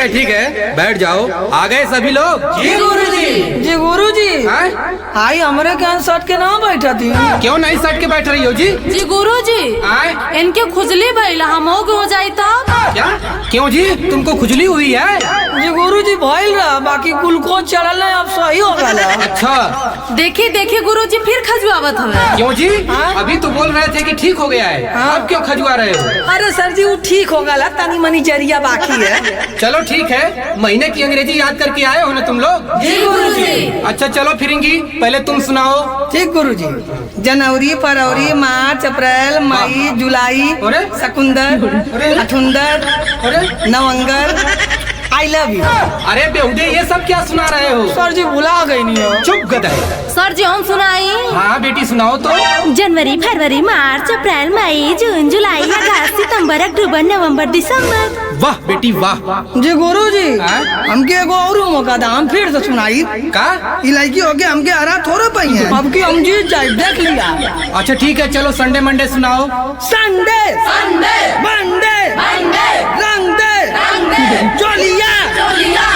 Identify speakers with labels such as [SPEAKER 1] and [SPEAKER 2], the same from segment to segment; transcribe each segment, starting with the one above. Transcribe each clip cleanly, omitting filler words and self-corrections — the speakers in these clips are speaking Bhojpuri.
[SPEAKER 1] ठीक है बैठ जाओ। आ गए सभी लोग?
[SPEAKER 2] जी गुरुजी।
[SPEAKER 3] जी गुरुजी। आई हमारे क्या सट के ना बैठा थी?
[SPEAKER 1] क्यों नहीं सट के बैठ रही हो जी?
[SPEAKER 2] जी गुरुजी इनके खुजली भइल हम हो जाई था।
[SPEAKER 1] क्या? क्यों जी तुमको खुजली हुई है?
[SPEAKER 3] जी गुरुजी भइल रहा, बाकी ग्लूकोज चढ़ल है, अब सही हो गया।
[SPEAKER 1] अच्छा
[SPEAKER 2] देखिए देखिए गुरुजी फिर खजुआवत हवे।
[SPEAKER 1] क्यों जी? अभी तो बोल रहे थे कि ठीक हो गया है, अब क्यों खजुआ रहे हो?
[SPEAKER 3] अरे सर जी वो ठीक हो गया, तनी मनी जरिया बाकी है।
[SPEAKER 1] चलो ठीक है, महीने की अंग्रेजी याद करके आए हो ना तुम लोग?
[SPEAKER 2] जी गुरुजी।
[SPEAKER 1] अच्छा चलो फिरेंगी, पहले तुम सुनाओ।
[SPEAKER 3] ठीक गुरुजी। जनवरी, फरवरी, मार्च, अप्रैल, मई, जुलाई, सितंबर, अठुंदर, नवंबर, आई लव यू।
[SPEAKER 1] अरे बेहुदे ये सब क्या सुना रहे हो?
[SPEAKER 3] सर जी भुला गई नहीं हो।
[SPEAKER 1] चुप गधे।
[SPEAKER 2] सर जी हम सुनाई।
[SPEAKER 1] हाँ बेटी सुनाओ तो।
[SPEAKER 2] जनवरी, फरवरी, मार्च, अप्रैल, मई, जून, जुलाई, अगस्त, सितंबर, अक्टूबर, नवंबर, दिसंबर।
[SPEAKER 1] वाह बेटी वाह।
[SPEAKER 3] जी गुरुजी हमके एगो और मौका दा, हम फिर से सुनाई
[SPEAKER 1] का?
[SPEAKER 3] लड़की हो गया हमके हरा थोड़ा पाई है, अब की हम जीत जाए देख लिया।
[SPEAKER 1] अच्छा ठीक है चलो संडे मंडे सुनाओ।
[SPEAKER 3] संडे संडे मंडे मंडे रंग दे चोलिया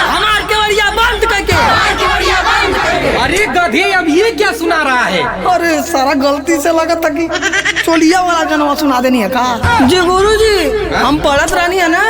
[SPEAKER 3] हमार केवड़िया बंद करके।
[SPEAKER 1] अरे गधे अब ये क्या सुना रहा है?
[SPEAKER 3] अरे सारा गलती से लगा था कि चोलिया वाला गाना सुना देनी है का? जी गुरुजी हम पढ़त रहनी है ना,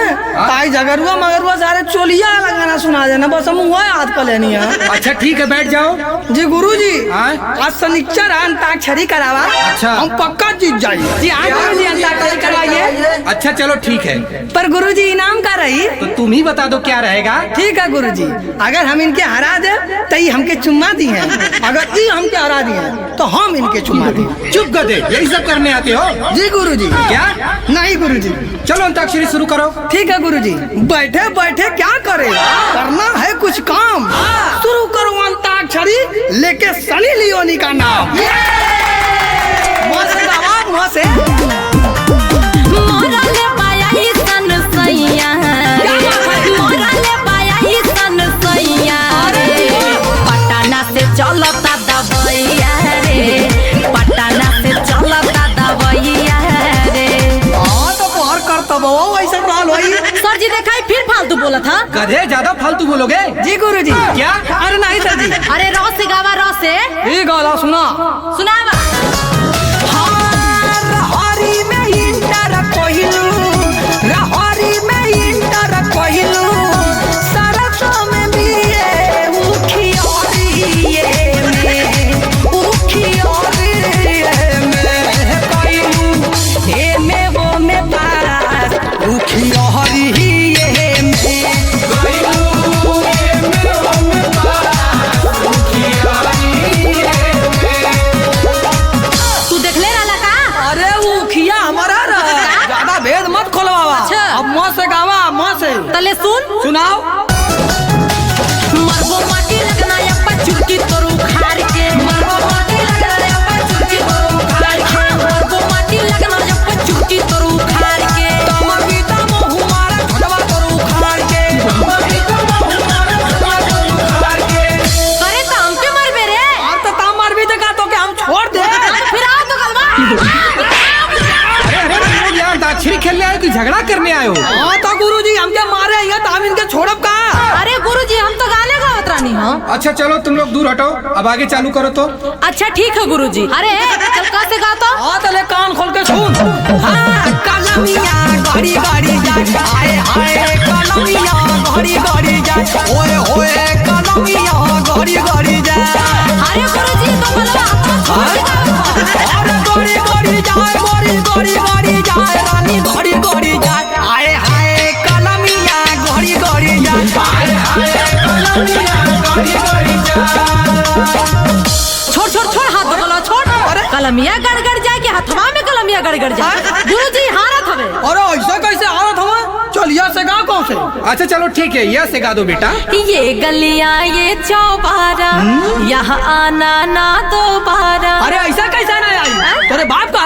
[SPEAKER 3] ताई जगरुआ मगरुआ सारे चोलिया वाला गाना सुना देना, बस हम वो याद कर लेनी है।
[SPEAKER 1] अच्छा ठीक है बैठ जाओ।
[SPEAKER 3] जी गुरुजी आज शनिचर अंताक्षरी करावा।
[SPEAKER 1] अच्छा
[SPEAKER 3] हम पक्का जीत जाएंगे। जी हाँ गुरुजी अंताक्षरी करवाइए।
[SPEAKER 1] अच्छा चलो ठीक है,
[SPEAKER 3] पर गुरुजी इनाम का रही
[SPEAKER 1] तो तुम ही बता दो क्या रहेगा।
[SPEAKER 3] ठीक है गुरुजी, अगर हम इनके हरा दे तो ये हमके चुम्मा दी है, अगर ये हमके हरा दिए तो हम इनके चुम्मा दी।
[SPEAKER 1] चुप गधे, यही सब करने आते हो?
[SPEAKER 3] जी गुरुजी।
[SPEAKER 1] क्या?
[SPEAKER 3] नहीं गुरुजी।
[SPEAKER 1] चलो अंताक्षरी शुरू करो।
[SPEAKER 3] ठीक है गुरुजी। बैठे बैठे क्या करे, करना है कुछ काम, शुरू करो अंताक्षरी लेके सनी लियोनी का नाम। मुँह से गावा, मुँह से।
[SPEAKER 2] चलता दबैया रे, पटना से चलता दबैया रे।
[SPEAKER 3] हाँ तो बाहर करता बाबा ऐसा बाल भाई।
[SPEAKER 2] सर जी देखा फिर फालतू बोला था।
[SPEAKER 1] गधे ज्यादा फालतू बोलोगे।
[SPEAKER 3] जी गुरुजी।
[SPEAKER 1] क्या?
[SPEAKER 3] अरे नहीं सर जी।
[SPEAKER 2] अरे रॉस से गावा, रॉस से।
[SPEAKER 3] ये गाना सुना।
[SPEAKER 2] सुनावा।
[SPEAKER 3] रहरी में इंटर कोहिलू, रहरी में इंटर कोहिलू, सरसों में मिये उखियोरिये में, उखियोरिये में कोहिलू, हे में वो में पास उखियोरिये में कोहिलू, हे में वो में पास उखियोरिये में।
[SPEAKER 2] तू देख ले रहा का?
[SPEAKER 3] अरे उखिया हमारा रहा, ज्यादा भेद मत खोलवावा।
[SPEAKER 2] अच्छा।
[SPEAKER 3] अब मुँह से गावा, मुँह से।
[SPEAKER 2] तले सुन।
[SPEAKER 3] सुनाओ।
[SPEAKER 2] मरबो माटी लगना या पचुकी तोरू खार के, मरबो माटी लगना या पचुकी तोरू खार के, मरबो माटी लगना या पचुकी तोरू खार के।
[SPEAKER 3] तमकी तम हमारा घटवा तोरू खार के, तमकी तम हमारा घटवा तोरू खार के।
[SPEAKER 2] अरे तो हम क्यों मरबे रे?
[SPEAKER 3] और तो ताम मार भी देखा तो क्या हम छोड़ दे?
[SPEAKER 2] फिर आओ तो गलवा।
[SPEAKER 1] अरे यहाँ अंताक्षरी खेलने आए कि झगड़ा करने आए हो?
[SPEAKER 3] हाँ तो गुरुजी हमके मारे हैं तो हम इनके छोड़ब का?
[SPEAKER 2] अरे गुरुजी हम तो गाने गावत रानी हो।
[SPEAKER 1] अच्छा चलो तुम लोग दूर हटो, अब आगे चालू करो तो।
[SPEAKER 2] अच्छा ठीक है गुरुजी। अरे चल कैसे गाता?
[SPEAKER 3] हाँ तो ले कान खोल के सुन। हाँ कलमिया घड़ी घड़ी जाए, हाय हाय कलमिया घड़ी घड़ी जाए, ओए ओए कलमिया घड़ी घड़ी जाए।
[SPEAKER 2] अरे गुरुजी तो बोला
[SPEAKER 3] अरे घड़ी घड़ी जाए, घड़ी घड़ी घड़ी जाए, रानी घड़ी घड़ी जाए, हाय हाय कलमिया घड़ी घड़ी जाए, हाय हाय कलमिया घड़ी घड़ी जाए।
[SPEAKER 2] छोड़ छोड़ छोड़ हाथ बगला छोड़। अरे कलमिया गड़गड़ जाए कि हथवा में कलमिया गड़गड़ जाए? गुरुजी हारत हवे।
[SPEAKER 3] अरे ऐसा कैसे हारत हवा? चलिए से गा कौन से?
[SPEAKER 1] अच्छा चलो ठीक है, यह से गा दो बेटा।
[SPEAKER 2] ये गलियां ये चौबारा, यहाँ आना ना दोबारा।
[SPEAKER 3] अरे ऐसा कैसा ना आई? तेरे बाप का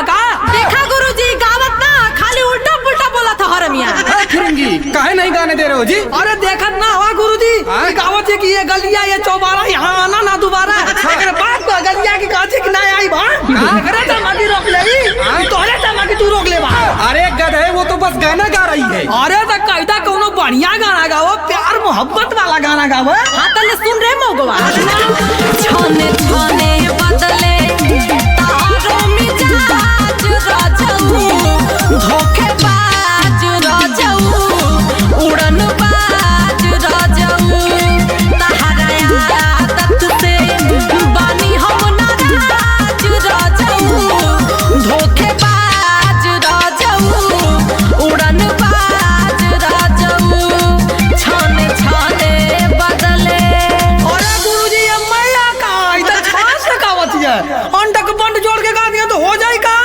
[SPEAKER 1] नहीं गाने दे रहे हो जी?
[SPEAKER 3] अरे देखत ना हवा गुरुजी, गावत है कि ये गलिया ये चौबारा यहाँ आना ना दोबारा। अगर बात को गलिया की काची कि ना आई बा, अरे तमाकी रोक ले, तोरे तमाकी तू रोक ले बा।
[SPEAKER 1] अरे गधे वो तो बस गाना गा रही है।
[SPEAKER 3] अरे तो कहता कोनो बढ़िया गाना गाओ, प्यार मोहब्बत वाला गाना गाओ।
[SPEAKER 2] हाँ तले सुन रे मोगवा। छने छने बदले तारो मिजाज राजऊ, धोखेबाज राजऊ, उड़नबाज राजऊ, तहरा आदत से बानी हम नाराज राजऊ, धोखेबाज राजऊ, उड़नबाज राजऊ, छने छने बदले।
[SPEAKER 3] अरे गुरुजी ये मैया का इधर छाछ से गावत है, अंडक बंड जोड़ के गा दिया तो हो जाए का?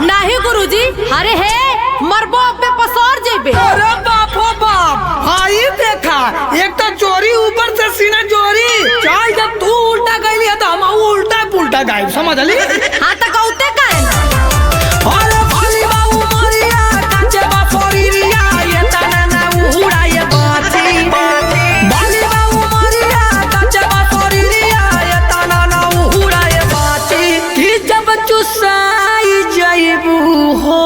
[SPEAKER 2] नहीं गुरुजी, अरे हे मरबो पे पसर जेबे।
[SPEAKER 3] अरे बाप हो बाप, हाँ ये देखा, एक तो चोरी ऊपर से सीना चोरी, चाहे जब तू उल्टा गई है तो हम उल्टा पुल्टा गायब, समझ ली?
[SPEAKER 2] हाँ तो कौते का है ना?
[SPEAKER 3] अरे भली बाबू मरिया, काचे बाफोरिया, ये तना ना उड़ा ये बाती। भली बाबू मरिया, काचे बाफोरिया, ये तना ना उड़ा ये बाती। कि जब चुसाई जाइबू हो,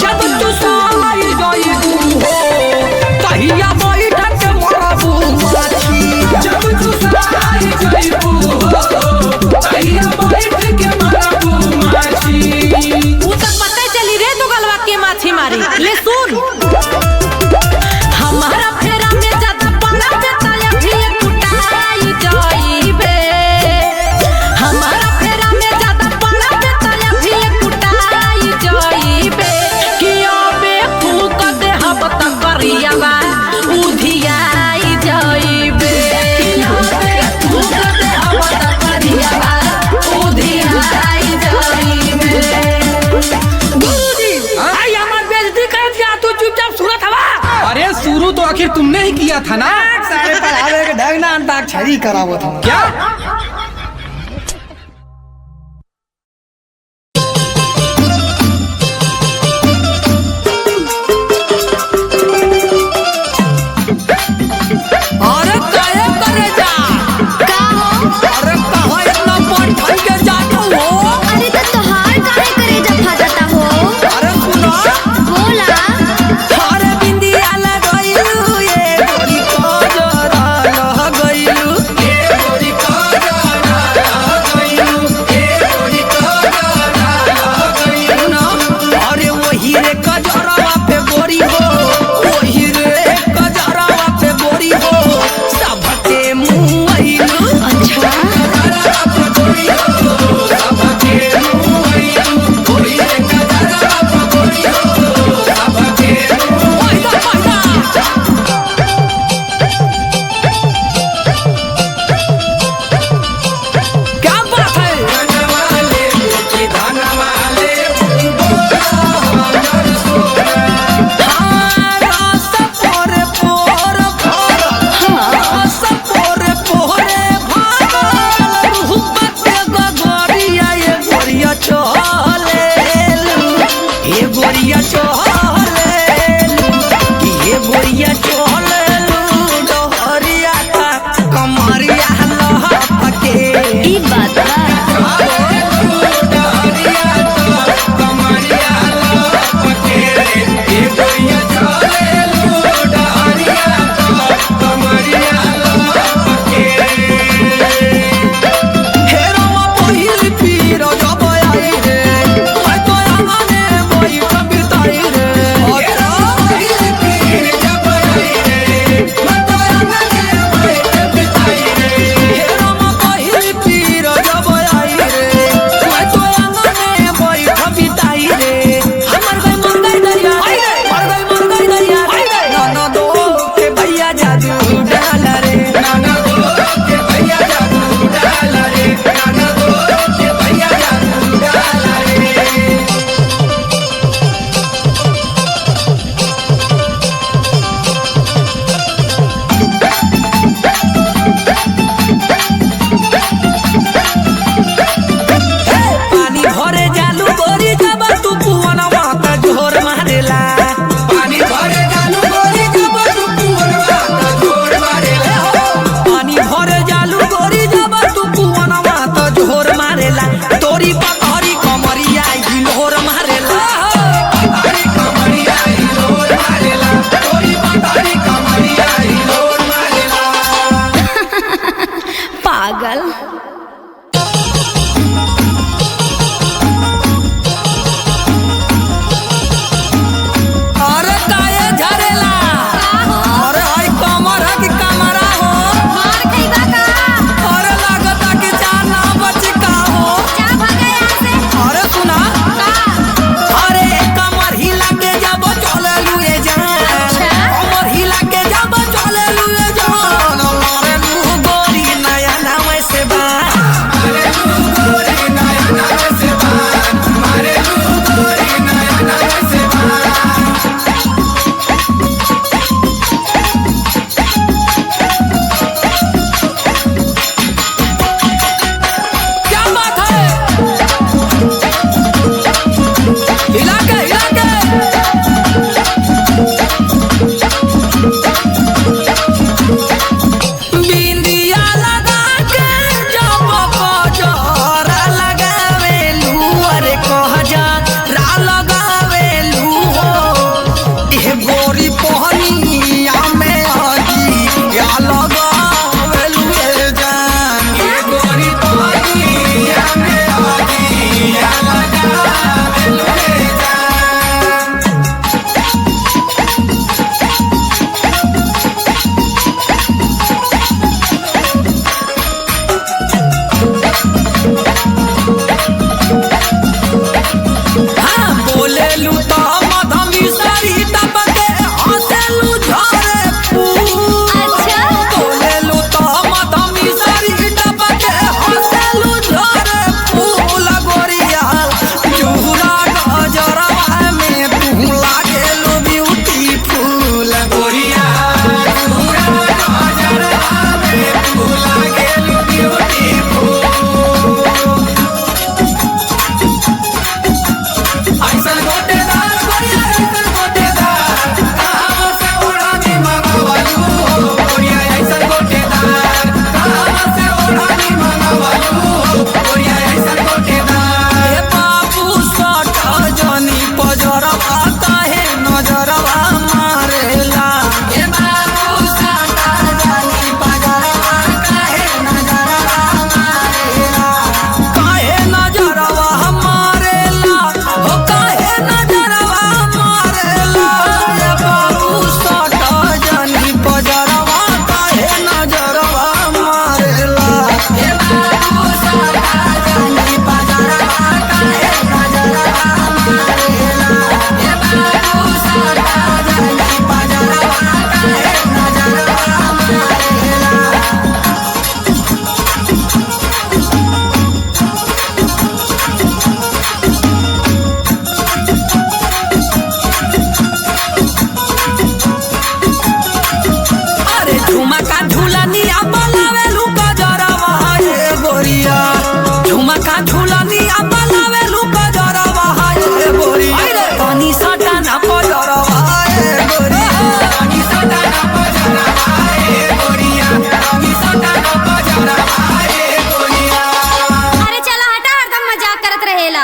[SPEAKER 3] जब चुसाई जाइबू हो, कहिया बैठ के मरबू माछी। जब चुसाई जाइबू हो, कहिया बैठ के मरबू माछी।
[SPEAKER 2] वो तो पता चली रे तो गलवा के माछी मारी। ले सुन, हमारा फेरा में ज्यादा पड़ा बेताया भी कुटाई जाइबे। हमारा फेरा में ज्यादा पड़ा बेताया भी कुटाई जाइबे। कि अबे फूक दे हब तक करियावा उधियाई जाइबे। कि अबे फूक दे हब तक करियावा उधियाई जाइबे।
[SPEAKER 3] गुरुजी, आई हमार बेइज्जती कर दिया, तू चुपचाप सुनत हवा।
[SPEAKER 1] अरे शुरू तो आखिर तुमने ही किया था ना?
[SPEAKER 3] सारे पढ़ावे के ढंग ना अंताक्षरी करावत हम।
[SPEAKER 1] क्या?
[SPEAKER 3] अरे काहे करे जा?
[SPEAKER 4] का हो?
[SPEAKER 3] अरे कहाँ इतना पढ़ पढ़ के जाता हो?
[SPEAKER 4] अरे तो तोहार काहे करे जब फाटता हो?
[SPEAKER 3] अरे सुनो,
[SPEAKER 4] बोला।
[SPEAKER 3] अरे बिंदिया लगइलू, ये गोरी काजरा लगइलू, ये गोरी काजरा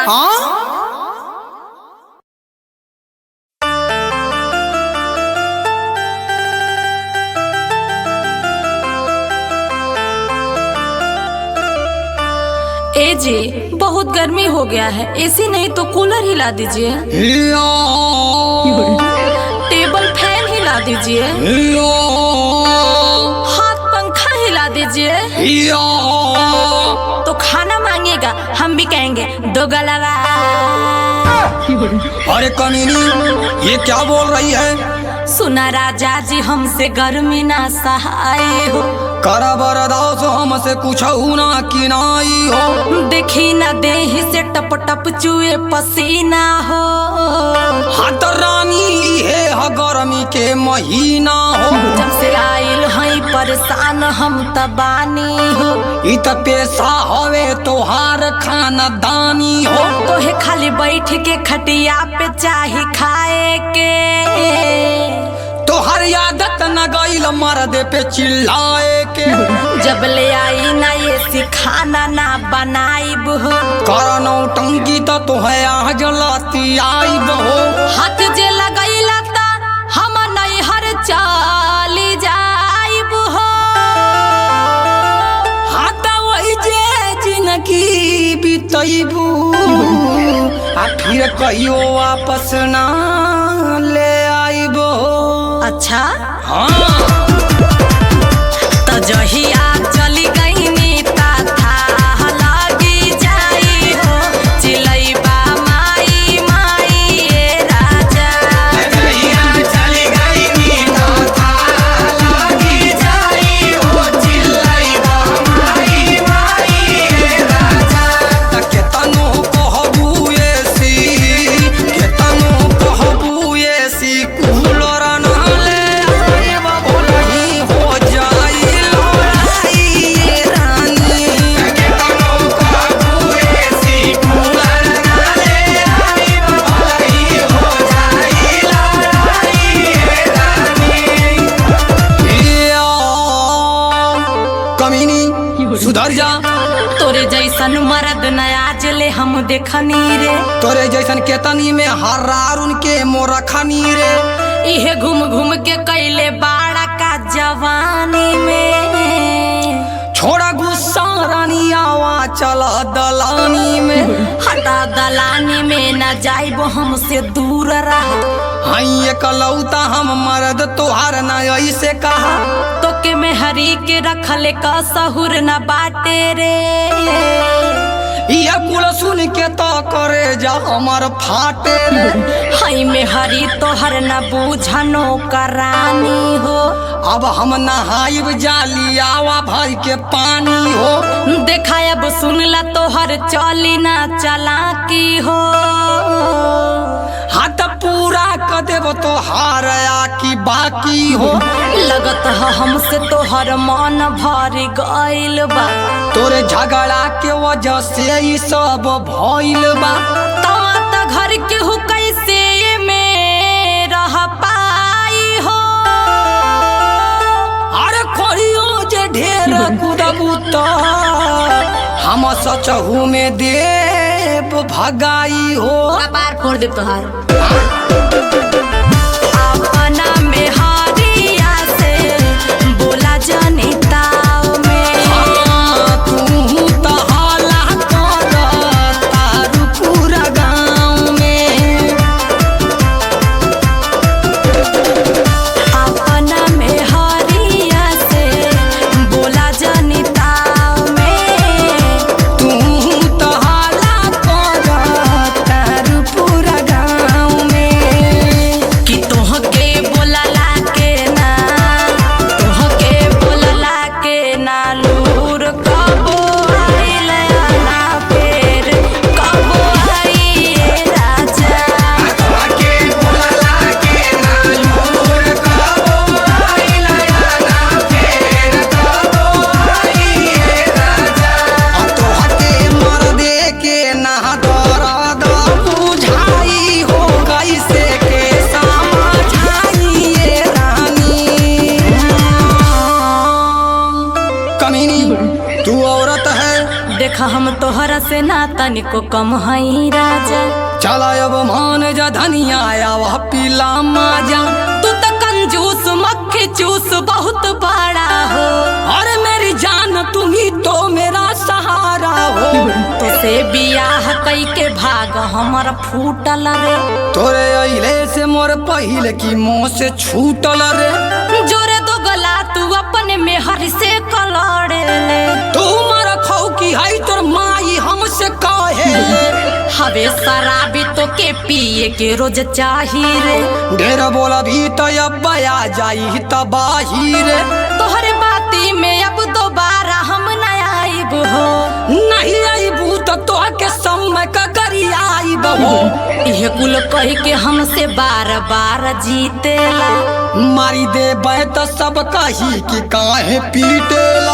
[SPEAKER 3] हाँ
[SPEAKER 2] ए जी बहुत गर्मी हो गया है, एसी नहीं तो कूलर हिला दीजिए, टेबल फैन हिला दीजिए, हाथ पंखा हिला दीजिए। तो खाना मांगेगा हम भी कहेंगे दो गलवा।
[SPEAKER 3] अरे कमीनी ये क्या बोल रही है?
[SPEAKER 2] सुना राजा जी हमसे गर्मी ना सहाय हो,
[SPEAKER 3] करा बरदास हमसे कुछ ना किनाई हो।
[SPEAKER 2] देखी ना देही से टप टप चुए पसीना हो।
[SPEAKER 3] हाथ रानी है गर्मी के महीना हो।
[SPEAKER 2] जब से आइल हई परेशान हम तबानी हो।
[SPEAKER 3] इत पेशा हवे तोहार खानदानी हो।
[SPEAKER 2] तोहे खाली बैठ के खटिया पे चाही खाए के।
[SPEAKER 3] तोहर आदत न गईल मर्द पे चिल्लाए के।
[SPEAKER 2] जब ले आई ना ये सिखाना ना बनाइब हो।
[SPEAKER 3] करनो टंकी तो तोहे आ जलाती आइब हो।
[SPEAKER 2] हाथ जे लगैला ता हम नहीं हर चाली जाइब हो।
[SPEAKER 3] हाथ वही जे जिनकी बीतैबू आ फिर कहियो वापस ना ले आइब हो।
[SPEAKER 2] अच्छा
[SPEAKER 3] हाँ
[SPEAKER 2] तो जहिया चली गई नीता था लगी जाई हो। चिलैबा माई माई ये राजा।
[SPEAKER 3] जहिया चली गई नीता था लगी जाई हो। चिलैबा माई माई ये राजा। केतनो कहबू एसी, केतनो कहबू एसी कूलर सुधर जा।
[SPEAKER 2] तोरे जैसन मर्द नयाज ले हम देखनी रे।
[SPEAKER 3] तोरे जैसन केतनी में हरारुन के मोरखनी रे।
[SPEAKER 2] इहे घूम घूम के कैले बाड़ा का जवानी में।
[SPEAKER 3] छोड़ा गुस्सा रानी आवा चला दलानी में।
[SPEAKER 2] हटा दलानी में न जाइब हमसे दूर रहा।
[SPEAKER 3] हई एकलौता हम मर्द तोहार न ऐसे कहा।
[SPEAKER 2] तो के में हरी के रखले का सहुर न बाटे रे।
[SPEAKER 3] ये कुल सुन के तो करे जा हमर फाटे रे।
[SPEAKER 2] हई में हरी तोहर न बूझनो करानी हो।
[SPEAKER 3] अब हम नहाइब जाली आवा भर के पानी हो।
[SPEAKER 2] देखा अब सुनला तोहर चली ना चला की हो।
[SPEAKER 3] हाथ पूरा कर देव तोहार की बाकी हो।
[SPEAKER 2] लगत है हमसे तोहर मन भर गइल बा।
[SPEAKER 3] तोरे झगड़ा के वजह से ई सब भइल बा।
[SPEAKER 2] ता घर के हो कैसे में रह पाई हो।
[SPEAKER 3] अरे खोरियो जे ढेर कुदबू तो हम सचहू में देव भगाई हो।
[SPEAKER 2] कपार फोड़ दे तोहार। अपना में हारिया से बोला जनिताओ में।
[SPEAKER 3] तू तो हाला कर तारू पूरा गाँव में।
[SPEAKER 2] अपना में हारिया से बोला जनिताओ में।
[SPEAKER 3] तू तो हाला कर तारू पूरा गाँव में।
[SPEAKER 2] हम तोहरा से ना तनिको कम हई राजा।
[SPEAKER 3] चला अब मान जा धनिया आवा पीला माजा।
[SPEAKER 2] तू तो कंजूस मक्खी चूस बहुत बड़ा हो।
[SPEAKER 3] अरे मेरी जान तुम ही तो मेरा सहारा हो।
[SPEAKER 2] तो से बियाह कई के भाग हमर फूटल रे।
[SPEAKER 3] तोरे अइले से मोर पहिले की मुँह से छूटल रे।
[SPEAKER 2] जोरे दो गला तू अपने में हर से कलड़े ले।
[SPEAKER 3] तू मर खौ की है तोर माई हमसे काहे।
[SPEAKER 2] हवे शराबी तो के पिए के रोज चाहिए रे।
[SPEAKER 3] ढेर बोला भी तो अब आ जाई तबाही रे।
[SPEAKER 2] तोहरे बाती में अब दोबारा हम न आइब हो।
[SPEAKER 3] नहीं आईबू तो के समय का करी आईब हो।
[SPEAKER 2] यह कुल कह के हमसे बार बार जीतेला।
[SPEAKER 3] मारी दे तो सब कही कि काहे पीटेला।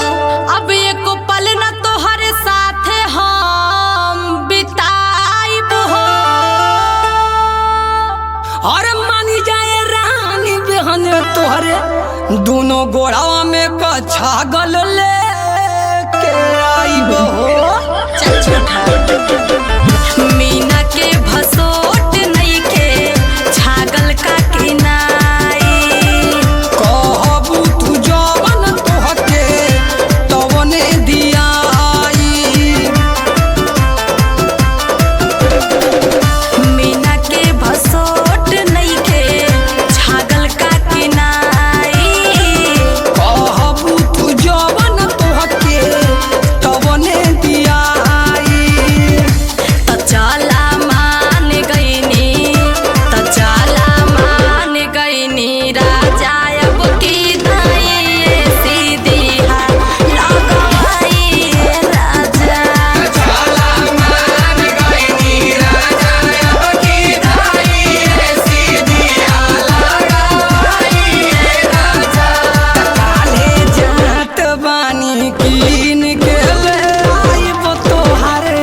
[SPEAKER 2] अब एक पल न तोहरे साथे हम बिताइब हो।
[SPEAKER 3] अरे मानी जाए रानी बहन तोहरे दोनों गोड़ावा में का छागल ले के आईब हो।
[SPEAKER 2] मीना के भसोट नहीं के छागल का किनाई।
[SPEAKER 3] कहबू तू जवन तोहके तवने दियाई।
[SPEAKER 2] मीना के भसोट नहीं के छागल का किनाई।
[SPEAKER 3] कहबू तू जवन तोहके तवने दियाई।
[SPEAKER 2] तो चला मान गईनी, तो चला मान गईनी राजा अब की दाई सीधी हाथ लगवाई राजा।
[SPEAKER 3] काले जात बानी कीन के ले आईब तोहारे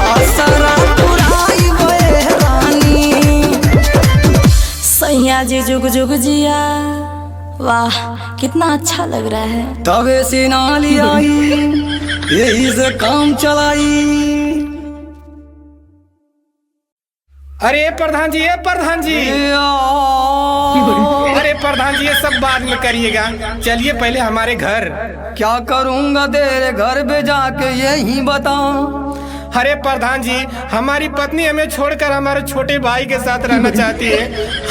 [SPEAKER 3] असरा पुराईब रानी।
[SPEAKER 2] सैया जी जुग जुग जिया। वाह कितना अच्छा लग रहा है।
[SPEAKER 3] तवे से नाली आई यही से काम चलाई।
[SPEAKER 1] अरे प्रधान जी, प्रधान जी, अरे प्रधान जी, ये सब बाद में करिएगा। चलिए पहले हमारे घर।
[SPEAKER 3] क्या करूँगा तेरे घर पे जाके यही बता।
[SPEAKER 1] अरे प्रधान जी, हमारी पत्नी हमें छोड़कर हमारे छोटे भाई के साथ रहना चाहती है।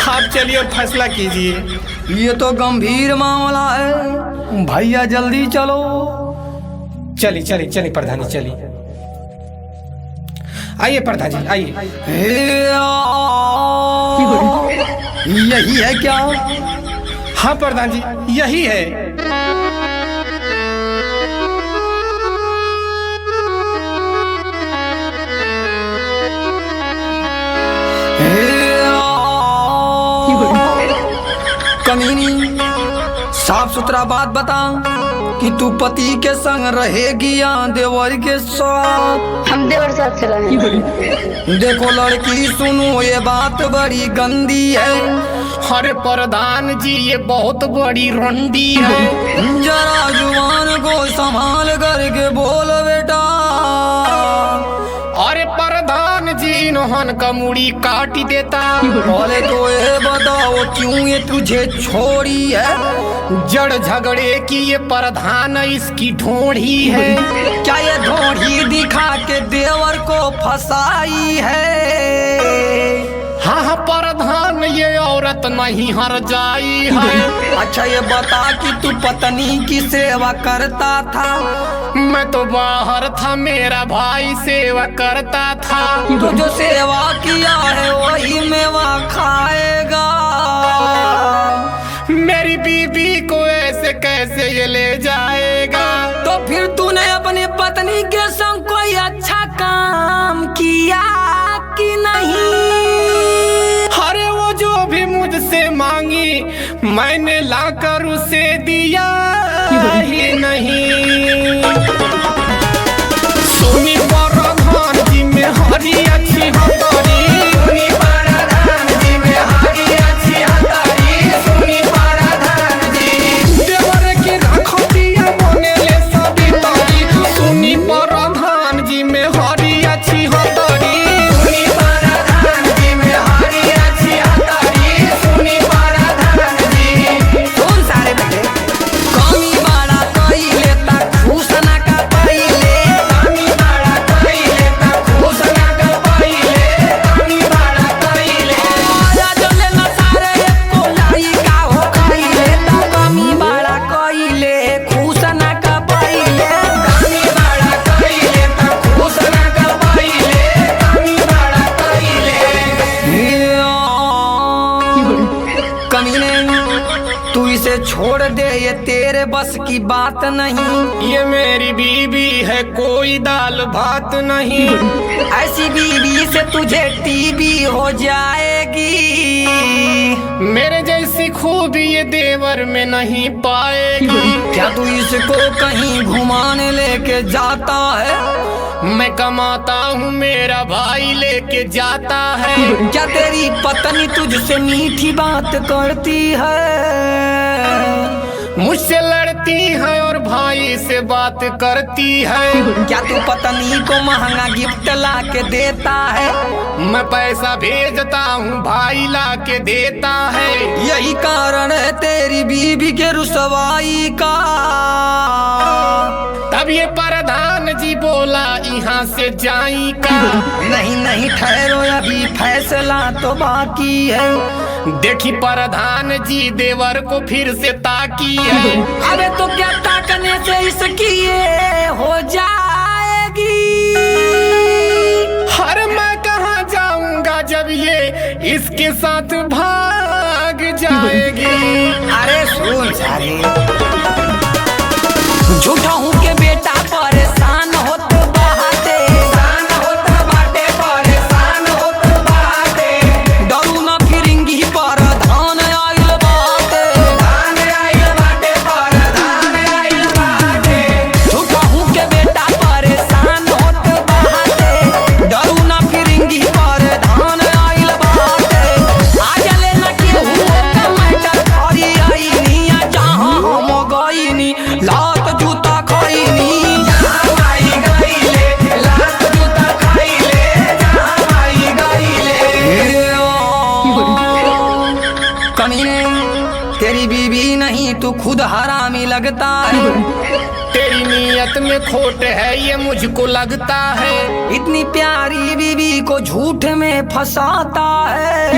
[SPEAKER 1] आप चलिए और फैसला कीजिए।
[SPEAKER 3] ये तो गंभीर मामला है भैया, जल्दी चलो।
[SPEAKER 1] चलिए चलिए चलिए प्रधान जी, चलिए। आइए प्रधान जी, आइए।
[SPEAKER 3] यही है क्या?
[SPEAKER 1] हाँ प्रधान जी, यही है।
[SPEAKER 3] कमीनी, साफ सुथरा बात बता कि तू पति के संग रहेगी या देवर के साथ?
[SPEAKER 4] हम देवर साथ से रहेंगे।
[SPEAKER 3] देखो लड़की सुनो, ये बात बड़ी गंदी है।
[SPEAKER 1] अरे प्रधान जी, ये बहुत बड़ी रंडी है।
[SPEAKER 3] जरा जुबान को संभाल करके बोल बेटा।
[SPEAKER 1] अरे प्रधान जी, इन्होंने का मुड़ी काटी देता।
[SPEAKER 3] बोले तो ये बताओ क्यों ये तुझे छोड़ी है?
[SPEAKER 1] जड़ झगड़े की ये प्रधान इसकी ढोढ़ी है।
[SPEAKER 3] क्या ये ढोढ़ी दिखा के देवर को फंसाई है?
[SPEAKER 1] हाँ हाँ प्रधान, ये औरत नहीं हर जाई है।
[SPEAKER 3] अच्छा ये बता कि तू पत्नी की सेवा करता था?
[SPEAKER 1] मैं तो बाहर था, मेरा भाई सेवा करता था।
[SPEAKER 3] तू जो सेवा किया है वही मेवा खाएगा।
[SPEAKER 1] मेरी बीबी को ऐसे कैसे ये ले जाएगा?
[SPEAKER 3] तो फिर तूने अपनी पत्नी के संग कोई अच्छा काम किया कि नहीं?
[SPEAKER 1] अरे वो जो भी मुझसे मांगी मैंने लाकर उसे दिया ही नहीं। सुनी प्रधान जी में हरी अच्छी हमारी। सुनी प्रधान जी में हरी अच्छी हमारी। सुनी प्रधान जी, देवर की रखो दिया मोने ले सभी तारी। सुनी प्रधान जी में में हरी अच्छी हतरी सुनी परधान जी में हरी अच्छी हतरी सुनी परधान जी।
[SPEAKER 3] सुन सारे बेटे कमी बड़ा कइले त खुश ना का पहिले
[SPEAKER 1] कमी बड़ा कइले त खुश ना कर पहिले कमी बड़ा कइले
[SPEAKER 3] आया जले न सारे एको लाई का हो खइले त कमी बड़ा कइले खुश ना का पहिले
[SPEAKER 1] कमी बड़ा कइले त खुश ना कर पहिले कमी बड़ा कइले।
[SPEAKER 3] कमीने तू इसे छोड़ दे ये तेरे बस की बात नहीं।
[SPEAKER 1] ये मेरी बीबी है कोई दाल भात नहीं
[SPEAKER 3] ऐसी बीवी से तुझे टीबी हो जाएगी।
[SPEAKER 1] मेरे जैसी खूबी ये देवर में नहीं पाएगी।
[SPEAKER 3] क्या तू इसको कहीं घुमाने लेके जाता है?
[SPEAKER 1] मैं कमाता हूँ मेरा भाई लेके जाता है।
[SPEAKER 3] क्या तेरी पत्नी तुझसे मीठी बात करती है?
[SPEAKER 1] मुझसे लड़ती है और भाई से बात करती है।
[SPEAKER 3] क्या तू पत्नी को महंगा गिफ्ट ला के देता है?
[SPEAKER 1] मैं पैसा भेजता हूँ भाई ला के देता है।
[SPEAKER 3] यही कारण है तेरी बीबी के रुसवाई का।
[SPEAKER 1] तब ये प्रधान जी बोला यहाँ से जाई का।
[SPEAKER 3] नहीं नहीं ठहरो अभी फैसला तो बाकी है।
[SPEAKER 1] देखी प्रधान जी देवर को फिर से ताकी है।
[SPEAKER 3] अबे तो क्या ताकने से इसकी ये हो जाएगी।
[SPEAKER 1] हर मैं कहाँ जाऊंगा जब ये इसके साथ भाग जाएगी।
[SPEAKER 3] अरे सुन सारे झूठा हूँ के बेटा परेशान होत बाटे
[SPEAKER 1] परेशान होत बाटे परेशान होत बाटे
[SPEAKER 3] डरू ना फिरिंगी पर धान आइल बाटे
[SPEAKER 1] धान आइल बाटे प्रधान आइल बाटे
[SPEAKER 3] झूठा हूँ के बेटा परेशान होत बाटे डरू ना फिरिंगी पर धान आइल बाटे आज लेना के हुआ टमाटर हरी आई निया जहाँ हम गईनी लात जूता खईनी
[SPEAKER 1] जहाँ आई गईले लात जूता खाइले जहाँ आई गईले।
[SPEAKER 3] कमीने तेरी बीवी नहीं तू खुद हरामी लगता है।
[SPEAKER 1] तेरी नीयत में खोट है ये मुझको लगता है।
[SPEAKER 3] इतनी प्यारी बीवी को झूठ में फंसाता है।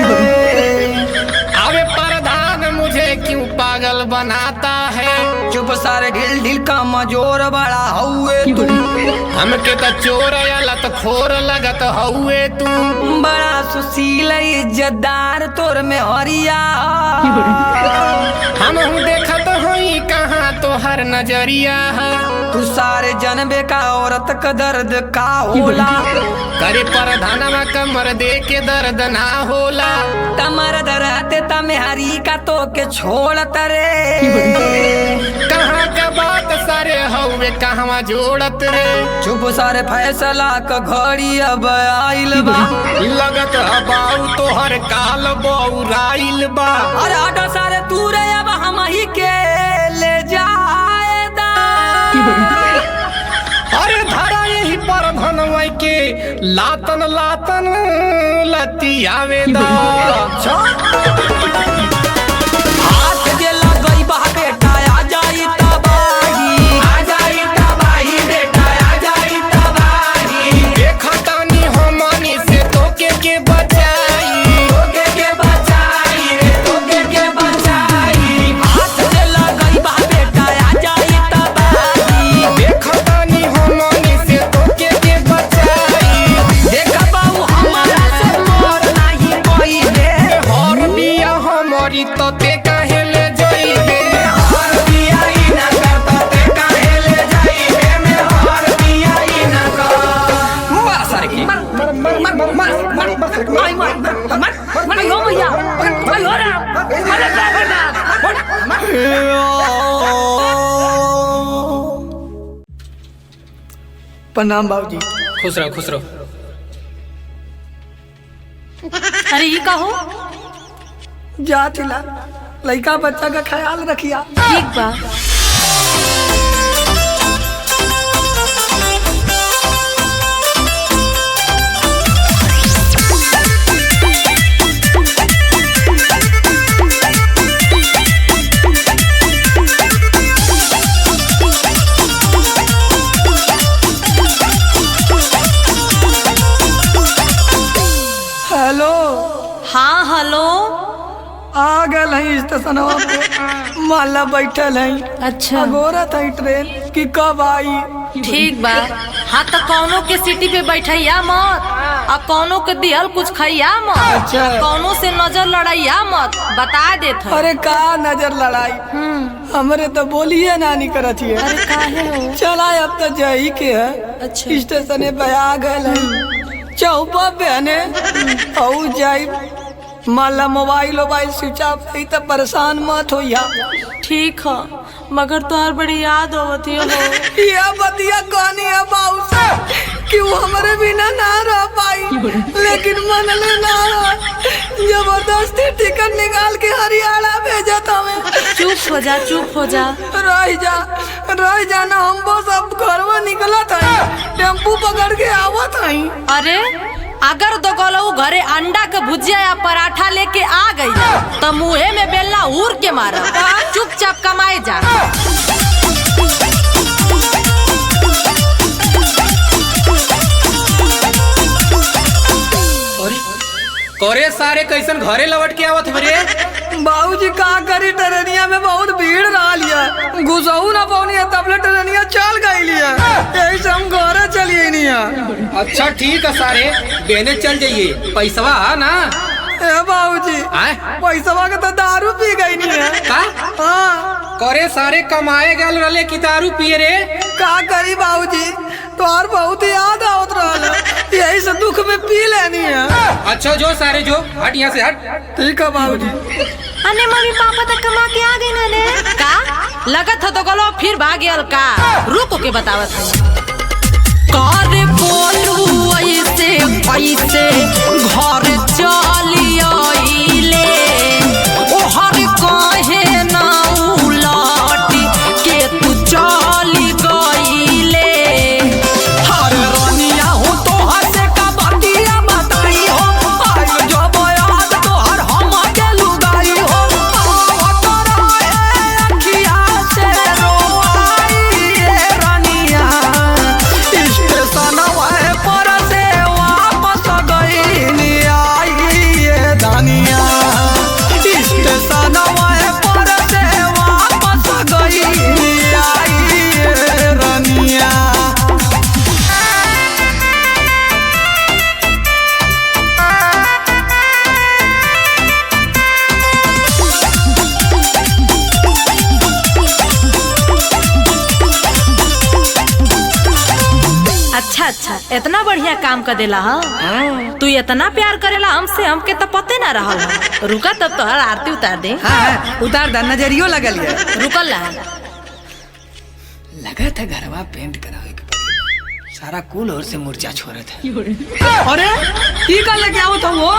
[SPEAKER 1] अबे प्रधान मुझे क्यों पागल बनाता है।
[SPEAKER 3] चुप सारे ढिल ढिल का मजोर बड़ा हुए तू
[SPEAKER 1] हमके तो चोर लत खोर लगत हुए तू।
[SPEAKER 3] बड़ा सुशील इज्जतदार तोर में हरिया
[SPEAKER 1] हम देखत हई कहाँ तो हर नजरिया है।
[SPEAKER 3] तू सारे जनबे का औरत का दर्द का होला।
[SPEAKER 1] करे प्रधानवा कमर दे के दर्द ना होला।
[SPEAKER 3] तमर दराते तमे हरी का तो के छोड़ तरे
[SPEAKER 1] कहाँ का बात सारे हवे कहवा जोड़त रे।
[SPEAKER 3] चुप सारे फैसला का घड़ी अब आइल बा।
[SPEAKER 1] लगत बाऊ तो हर काल बौराइल बा।
[SPEAKER 3] अरे आटा सारे तू रे अब हम ही के ले जाएदा।
[SPEAKER 1] अरे धरा यही पर धनवा के लातन लातन लतियावे दा।
[SPEAKER 3] हाथ जे लगई बा बेटा आ जाई तबाही।
[SPEAKER 1] आ जाई तबाही बेटा आ जाई तबाही। देखतानी हमनी से तोके के बचाई तोके के बचाई रे तोके के बचाई।
[SPEAKER 3] हाथ जे लगई बा बेटा आ जाई तबाही।
[SPEAKER 1] देखतानी हमनी से तोके के बचाई।
[SPEAKER 3] देख बाबू हमारा से मोर नहीं कोई दे।
[SPEAKER 1] हर बिया हमारी तो ते काहे ले जाइबे। हर बिया ई ना करता ते काहे ले जाइबे। मैं हर बिया ई ना कर।
[SPEAKER 3] मार सारे की मार हो भैया मार हो रहा प्रणाम बाबूजी।
[SPEAKER 1] खुश रहो खुश रहो।
[SPEAKER 2] अरे ये कहो
[SPEAKER 3] जा थिला लड़का बच्चा का ख्याल रखिया।
[SPEAKER 2] ठीक बा।
[SPEAKER 3] गल है स्टेशनवा पे, माला बैठल है।
[SPEAKER 2] अच्छा
[SPEAKER 3] अगोरा था ट्रेन कि कब आई।
[SPEAKER 2] ठीक बा। हाँ तो कौनो के सीटी पे बैठैया मत, और कौनो के दिहल कुछ खैया मत,
[SPEAKER 3] अच्छा।
[SPEAKER 2] कौनो से नजर लड़ैया मत, बता देत है।
[SPEAKER 3] अरे का नजर लड़ाई, हमरे तो बोलिए नानी करत है।
[SPEAKER 2] अरे काहे हो?
[SPEAKER 3] चला अब तो जही के है।
[SPEAKER 2] अच्छा
[SPEAKER 3] स्टेशन पे आ गए है, चौपा बहने औ जाई। माला मोबाइल स्विच ऑफ है तो परेशान मत हो या।
[SPEAKER 2] ठीक है, मगर तोहर बड़ी याद होती हो।
[SPEAKER 3] यह बतिया कहानी है बाबू से कि वो हमारे बिना ना रह पाई, लेकिन मन ले ना रहा, जबरदस्ती टिकट निकाल के हरियाणा भेजा था मैं।
[SPEAKER 2] चुप हो जा, चुप हो जा।
[SPEAKER 3] रह जाना। हम बस अब घर में निकला था, टेम्पू पकड़ के आवत है।
[SPEAKER 2] अरे अगर दो गोलू घरे अंडा के भुजिया या पराठा लेके आ गई तो मुँहे में बेलना उड़ के मारा। चुपचाप कमाए जा।
[SPEAKER 1] करे सारे कैसन घरे लौट के आवत बरे?
[SPEAKER 3] बाबूजी का करी, ट्रेनिया में बहुत भीड़ रहा लिया, घुसऊ ना पौनी है, तबले ट्रेनिया चल गई लिया, यही से हम घरे चलिए नहीं।
[SPEAKER 1] अच्छा ठीक है सारे, बेने चल जाइए, पैसवा है ना?
[SPEAKER 3] ए बाबूजी पैसा के तो दारू पी गई नहीं है
[SPEAKER 1] का?
[SPEAKER 3] हाँ।
[SPEAKER 1] करे सारे कमाए गल रले कि दारू पिए रे?
[SPEAKER 3] का करी बाबूजी, तोहार बहुत याद आवत रहा, यही से दुख में पी लेनी है।
[SPEAKER 1] अच्छा जो सारे जो, हट यहाँ से हट।
[SPEAKER 3] ठीक है बाबूजी।
[SPEAKER 2] अने मम्मी पापा तक कमा के आ गई ना का लगत हो तो गलो फिर भाग गया का। रुको के बतावत है। कर बोलू ऐसे पैसे घर चलिए ओ हर कहे ना उलट के तू चली गईले।
[SPEAKER 3] हर रानिया हो तो हसे का बतिया बताई हो, आई जो बयाद तो हर हम के लुगाई हो, अखिया से रोई ये रानिया। स्टेशन पर से वापस गई नी आई ये दानिया, स्टेशन पर से वापस गई नी आई ये रानिया।
[SPEAKER 2] अच्छा अच्छा, इतना बढ़िया काम कर देला हा? तू इतना प्यार करेला हमसे, हमके तो पते ना रहल हा। रुका तब तो हर आरती उतार दे।
[SPEAKER 3] हाँ, उतार दा, नजरियो लगल है।
[SPEAKER 2] रुकल ला।
[SPEAKER 3] लगा था घरवा पेंट करावे के पड़ी, सारा कुल और से मुर्चा छोड़त है। अरे ई का लेके आवत हो वो?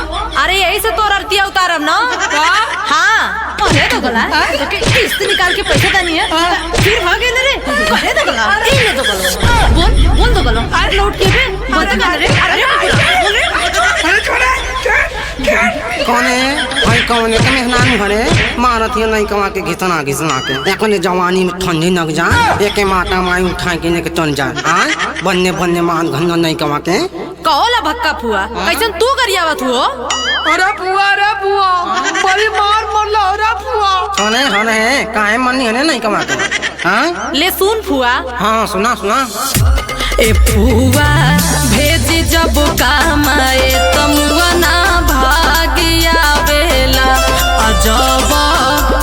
[SPEAKER 2] अरे यही से तो आरती उतारब ना। हाँ अरे तो गला तो के किस्त निकाल के पैसे देनी है, फिर भागे ना रे। अरे तो गला इन तो गला बोल तो गला आज लौट के बे बता रे। अरे
[SPEAKER 3] छोड़े
[SPEAKER 5] कौने भाई कौने के मेहमान घरे मारत है नहीं कमा के घिसना के एखने जवानी में ठंडी लग जा, एके माता माई उठा के ने के चल जा। हां बन्ने मान घन नहीं कमा के
[SPEAKER 2] कहोला भक्का फुआ कैसन तू गरियावत हो?
[SPEAKER 3] अरे बुआ बड़ी मार मरला। अरे बुआ
[SPEAKER 5] सोने होने काहे मन्नी हने नहीं कमा के। हां
[SPEAKER 2] ले सुन फुआ।
[SPEAKER 5] हां सुना
[SPEAKER 2] ए फुआ भेज जब कमाए तमुआ ना भागिया बेला, अजब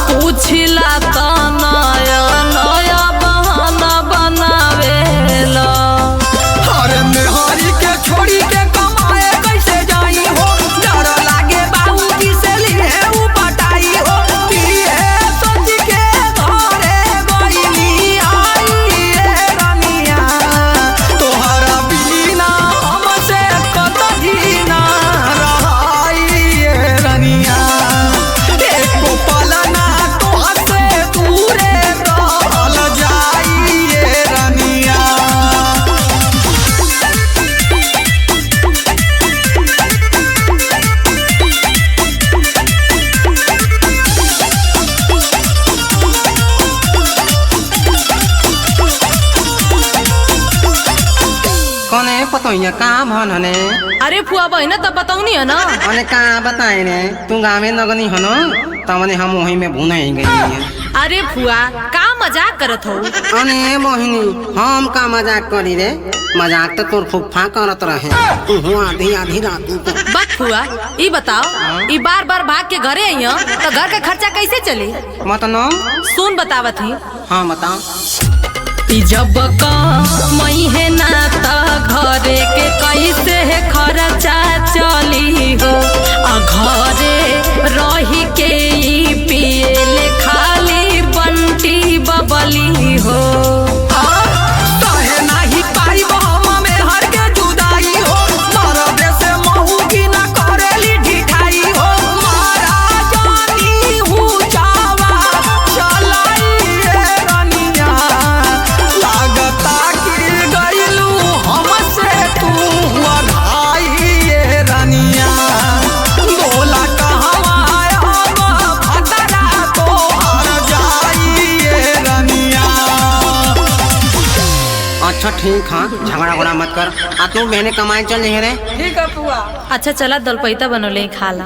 [SPEAKER 2] पूछला त नया नया बहाना बनावेला।
[SPEAKER 3] अरे मेहरी के छोड़ी के कमाए कैसे जाई हो, डर लागे बाबूजी से लिए उ पटाई हो, ये सोच के घरे गईली आई ये रानिया। तोहरा बिना हमसे कतही ना रहाई ये रानिया, एको पल ना तोहर से दूरे रहल जाई ये रानिया।
[SPEAKER 5] कौने पतोइया का भन हने।
[SPEAKER 2] अरे फुआ बहन तब बताऊनी है ना।
[SPEAKER 5] अने का बताए ने तू गावे नगनी हनो तमने हम वही में भूना ही गई है।
[SPEAKER 2] अरे फुआ का मजाक करत हो?
[SPEAKER 5] अने मोहिनी हम का मजाक करी रे? मजाक तो तोर फुफ्फा करत रहे आधी आधी रात को।
[SPEAKER 2] बस फुआ ई बताओ, ई बार बार भाग के घरे आइयो तो घर का खर्चा कैसे चली?
[SPEAKER 5] मतलब
[SPEAKER 2] सुन बतावत ही।
[SPEAKER 5] हाँ बताओ।
[SPEAKER 2] जब कमाई है ना त घरे के कैसे है खर्चा चली हो, घरे रही के ई पिए खाली बंटी बबली हो।
[SPEAKER 5] अच्छा ठीक हाँ, झगड़ा वगड़ा मत कर। आ तू बहने कमाए चल रही रे।
[SPEAKER 2] अच्छा चला दलपैता बनोले खा ला।